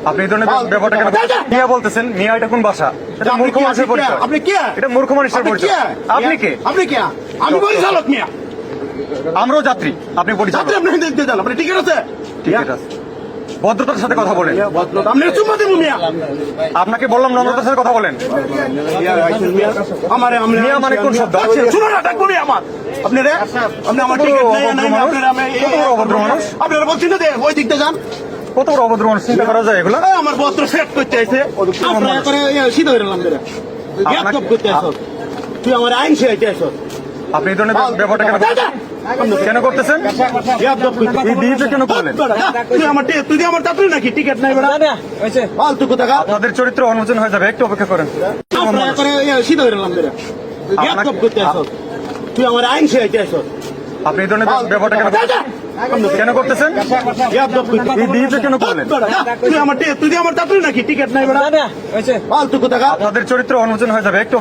আপনি এই ধরনের ব্যাপারটা কেন মিয়া বলতেছেন? মিয়া এটা কোন ভাষা? এটা মূর্খ মানুষের পরিচয়। আপনি কে? এটা মূর্খ মানুষের পরিচয়। আপনি কে? আপনি কে? আমি পরিচালক মিয়া। আমরাও যাত্রী, আপনি পরিচালক। আপনি দেখতে যান, আপনি টিকিট আছে? ঠিক আছে, ভদ্রতার সাথে কথা বলেন। আপনি চুম্মা দেবো মিয়া। আপনাকে বললাম নম্রতার সাথে কথা বলেন। মিয়া মানে কোন শব্দ? শুনুন না, ডাকবো মিয়া আমার। আপনি রে, আপনি আমার টিকিট অভদ্র মানুষ। আপনারা বলছেন না যে ওই দিকতে যান। কত বড় অভদ্র মানুষ চিন্তা করা যায় এগুলো? আমার বস্ত্র সেট করতে আইছে। সিধা হয়ে গেলাম বেরা। করতে আসো। তুই আমার আইন শেখাইতে আসো। আপনি এই ধরনের ব্যাপারটা কেন করতেছেন? এই বিহেভিয়ার কেন করলেন? তুই আমার চাকরি নাকি? টিকিট নাই বেড়া। ফালতু কথা। আপনাদের চরিত্র অনুমোচন হয়ে যাবে, একটু অপেক্ষা করেন। সিধা হয়ে গেলাম বেরা। করতে আসো। তুই আমার আইন শেখাইতে আসো। আপনি এই ধরনের ব্যাপারটা কেন করতেছেন? এই বিহেভিয়ার কেন করলেন? তুই আমার চাকরি নাকি? টিকিট নাই বেড়া। ফালতু কথা। আপনাদের চরিত্র অনুমোচন হয়ে যাবে, একটু